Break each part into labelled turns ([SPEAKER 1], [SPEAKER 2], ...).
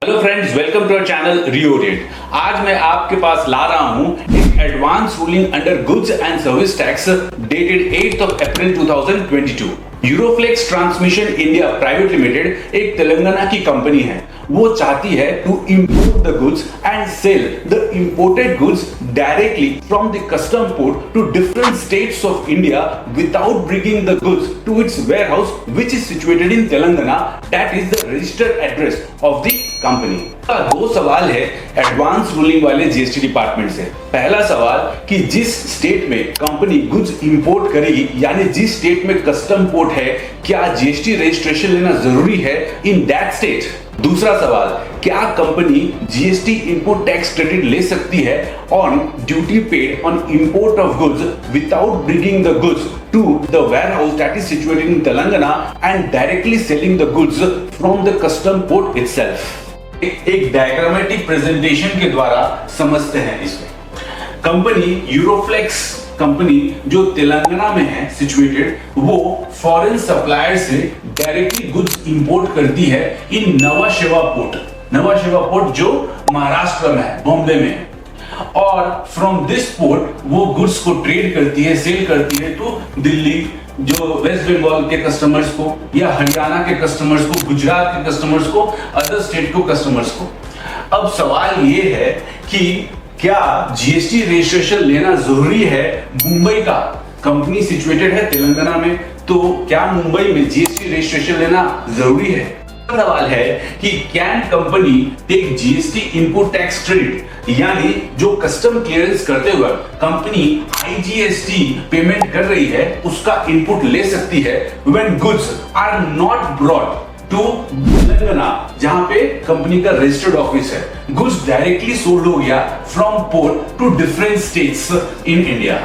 [SPEAKER 1] Hello friends, welcome to our channel Reorient. आज मैं आपके पास ला रहा हूं एक advance ruling under goods and service tax dated 8 April 2022। Euroflex Transmission India Private Limited एक तेलंगाना की कंपनी है। वो चाहती है to import the goods and sell the imported goods directly from the custom port to different states of India without bringing the goods to its warehouse which is situated in Telangana, that is the registered address of the company. दो सवाल है advance ruling वाले GST department से। पहला सवाल कि जिस state में कंपनी गुड्स इंपोर्ट करेगी, यानी जिस स्टेट में कस्टम पोर्ट है, क्या जीएसटी रजिस्ट्रेशन लेना जरूरी है इन दैट स्टेट। दूसरा सवाल, क्या company GST input tax credit ले सकती है on duty paid on import of goods without bringing the goods to the warehouse that is situated in Telangana and directly selling the goods from the custom port itself. एक diagrammatic presentation के द्वारा समझते हैं इसमें। Company यूरोफ्लेक्स company जो तेलंगाना में है situated, वो फॉरेन सप्लायर से डायरेक्टली गुड्स इंपोर्ट करती है इन नवा शेवा पोर्ट जो महाराष्ट्र में है, बॉम्बे में है। और फ्रॉम दिस पोर्ट वो गुड्स को ट्रेड करती है, सेल करती है तो दिल्ली, जो वेस्ट बंगाल के कस्टमर्स को, या हरियाणा के कस्टमर्स को, गुजरात के कस्टमर्स को, अदर स्टेट को कस्टमर्स को। अब सवाल ये है कि क्या जीएसटी रजिस्ट्रेशन लेना जरूरी है मुंबई का? कंपनी सिचुएटेड है तेलंगाना में, तो क्या मुंबई में जीएसटी रजिस्ट्रेशन लेना जरूरी है? सवाल है कि can company take GST input tax credit, यानी जो कस्टम क्लियरेंस करते हुए कंपनी आईजीएसटी पेमेंट कर रही है उसका इनपुट ले सकती है when goods are not brought to Telangana, जहां पे कंपनी का रजिस्टर्ड ऑफिस है। गुड्स डायरेक्टली सोल्ड हो गया from port to different states in India.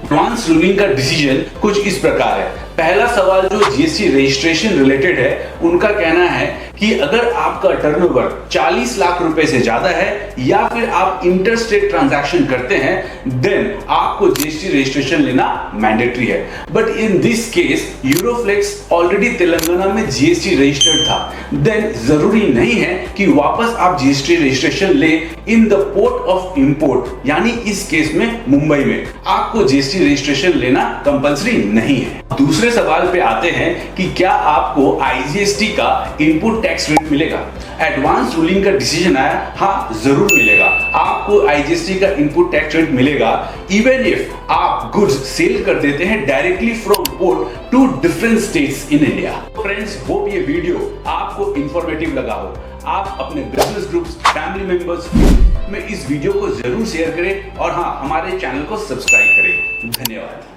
[SPEAKER 1] Advance ruling का डिसीजन कुछ इस प्रकार है। पहला सवाल जो जीएसटी रजिस्ट्रेशन रिलेटेड है, उनका कहना है कि अगर आपका टर्नओवर 40 लाख रुपए से ज्यादा है या फिर आप इंटर स्टेट ट्रांजैक्शन करते हैं, देन आपको जीएसटी रजिस्ट्रेशन लेना मैंडेटरी है। But in this case Euroflex already Telangana में जीएसटी रजिस्टर्ड था, देन जरूरी नहीं है कि वापस आप जीएसटी रजिस्ट्रेशन ले in the port of import, यानी इस केस में मुंबई में आपको जीएसटी रजिस्ट्रेशन लेना कंपल्सरी नहीं है। दूसरे सवाल पे आते हैं कि क्या आपको आईजीएसटी का इनपुट टैक्स रेट मिलेगा? एडवांस रूलिंग का डिसीजन आया, हाँ जरूर मिलेगा। आपको आईजीएसटी का इनपुट टैक्स रेट मिलेगा इवन इफ आप गुड्स सेल कर देते हैं directly from port to different states in India. Friends, hope ये वीडियो आपको इंफॉर्मेटिव लगा हो। आप अपने बिजनेस ग्रुप्स, फैमिली मेंबर्स में इस वीडियो को जरूर शेयर करें और हाँ, हमारे चैनल को सब्सक्राइब करें। धन्यवाद।